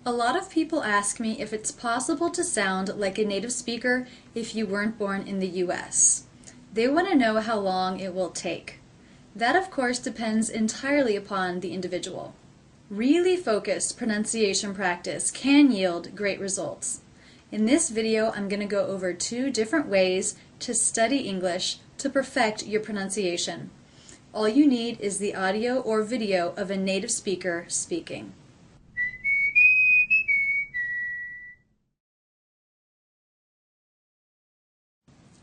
A lot of people ask me if it's possible to sound like a native speaker if you weren't born in the US. They want to know how long it will take. That, of course, depends entirely upon the individual. Really focused pronunciation practice can yield great results. In this video, I'm going to go over 2 different ways to study English to perfect your pronunciation. All you need is the audio or video of a native speaker speaking.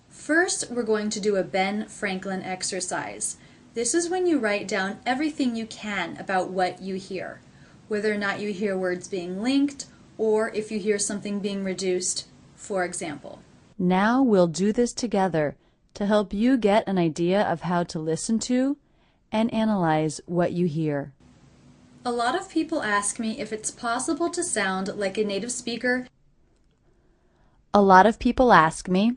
First, we're going to do a Ben Franklin exercise. This is when you write down everything you can about what you hear, whether or not you hear words being linked, or if you hear something being reduced, for example. Now we'll do this together to help you get an idea of how to listen to and analyze what you hear. A lot of people ask me if it's possible to sound like a native speaker. A lot of people ask me.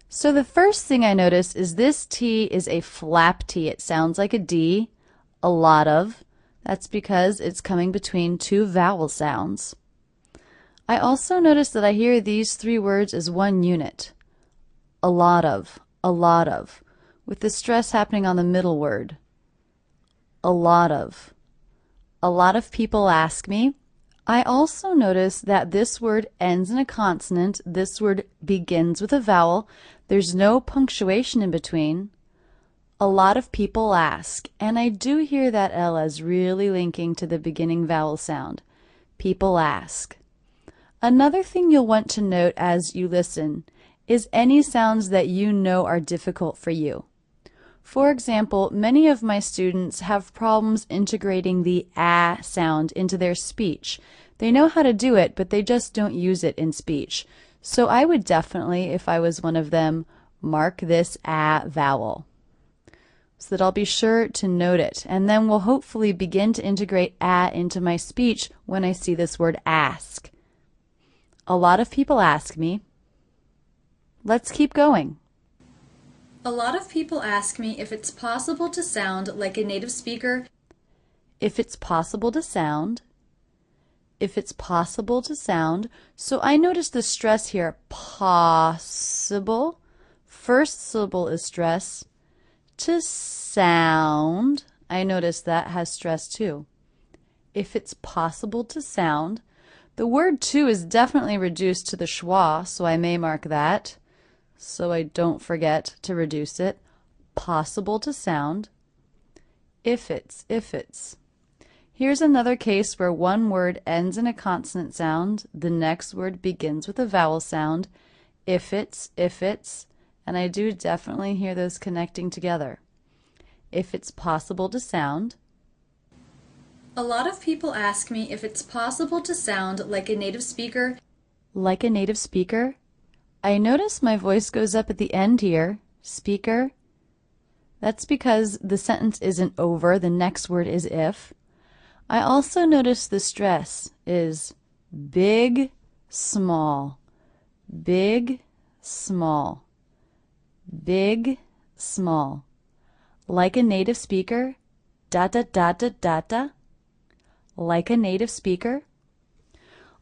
So the first thing I notice is this T is a flap T. It sounds like a D. A lot of. That's because it's coming between 2 vowel sounds. I also notice that I hear these 3 words as one unit. A lot of, with the stress happening on the middle word. A lot of. A lot of people ask me. I also notice that this word ends in a consonant, this word begins with a vowel, there's no punctuation in between. A lot of people ask, and I do hear that L as really linking to the beginning vowel sound. People ask. Another thing you'll want to note as you listen is any sounds that you know are difficult for you. For example, many of my students have problems integrating the ah sound into their speech. They know how to do it, but they just don't use it in speech. So I would definitely, if I was one of them, mark this ah vowel so that I'll be sure to note it. And then we'll hopefully begin to integrate ah into my speech when I see this word ask. A lot of people ask me. Let's keep going. A lot of people ask me if it's possible to sound like a native speaker. If it's possible to sound. If it's possible to sound. So I notice the stress here. Possible. First syllable is stress. To sound. I notice that has stress too. If it's possible to sound. The word to is definitely reduced to the schwa, so I may mark that, so I don't forget to reduce it. Possible to sound. If it's. Here's another case where one word ends in a consonant sound, the next word begins with a vowel sound. If it's, and I do definitely hear those connecting together. If it's possible to sound. A lot of people ask me if it's possible to sound like a native speaker. Like a native speaker? I notice my voice goes up at the end here. Speaker. That's because the sentence isn't over. The next word is if. I also notice the stress is big, small. Big, small. Big, small. Like a native speaker. Like a native speaker.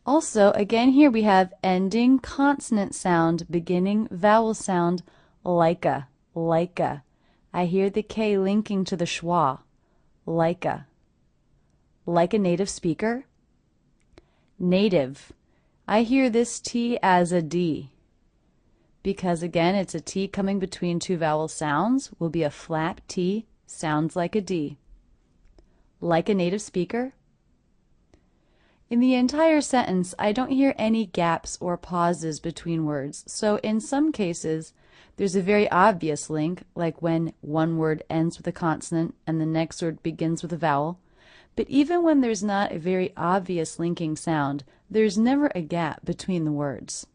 Also, again here we have ending consonant sound, beginning vowel sound, like a. I hear the K linking to the schwa, like a. Like a native speaker. Native. I hear this T as a D, because again it's a T coming between 2 vowel sounds, will be a flap T, sounds like a D. Like a native speaker. In the entire sentence, I don't hear any gaps or pauses between words, so in some cases there's a very obvious link, like when one word ends with a consonant and the next word begins with a vowel. But even when there's not a very obvious linking sound, there's never a gap between the words.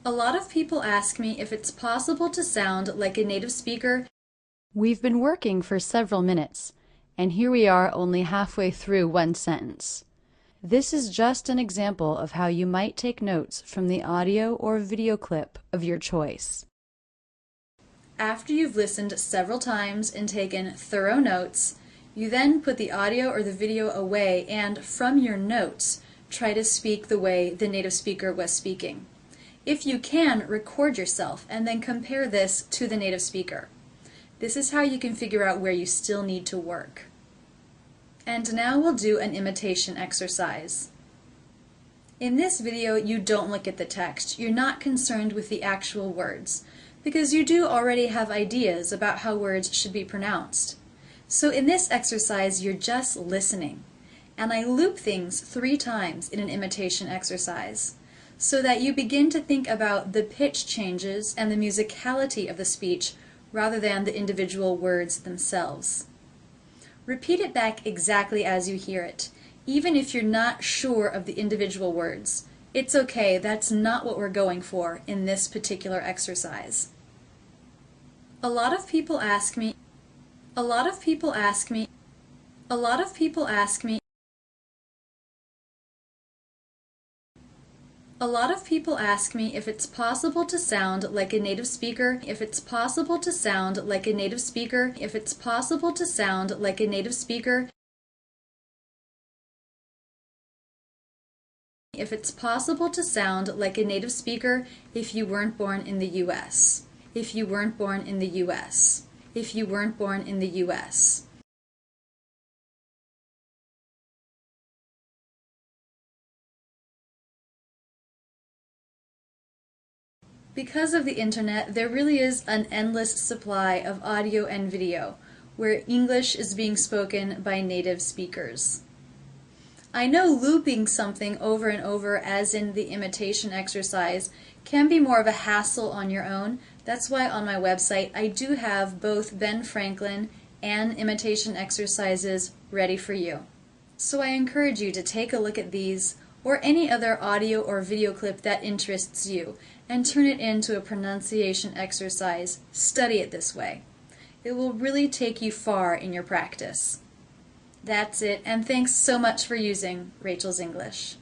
A lot of people ask me if it's possible to sound like a native speaker. We've been working for several minutes, and here we are only halfway through one sentence. This is just an example of how you might take notes from the audio or video clip of your choice. After you've listened several times and taken thorough notes, You then put the audio or the video away and, from your notes, try to speak the way the native speaker was speaking. If you can, record yourself and then compare this to the native speaker. This is how you can figure out where you still need to work. And now we'll do an imitation exercise. In this video, you don't look at the text. You're not concerned with the actual words, because you do already have ideas about how words should be pronounced. So in this exercise, you're just listening. And I loop things 3 times in an imitation exercise, so that you begin to think about the pitch changes and the musicality of the speech rather than the individual words themselves. Repeat it back exactly as you hear it, even if you're not sure of the individual words. It's okay, that's not what we're going for in this particular exercise. A lot of people ask me if it's possible to sound like a native speaker, if it's possible to sound like a native speaker, if it's possible to sound like a native speaker, if it's possible to sound like a native speaker if you weren't born in the US. If you weren't born in the US. If you weren't born in the US. Because of the internet, there really is an endless supply of audio and video where English is being spoken by native speakers. I know looping something over and over, as in the imitation exercise, can be more of a hassle on your own. That's why on my website I do have both Ben Franklin and imitation exercises ready for you. So I encourage you to take a look at these or any other audio or video clip that interests you and turn it into a pronunciation exercise. Study it this way. It will really take you far in your practice. That's it, and thanks so much for using Rachel's English.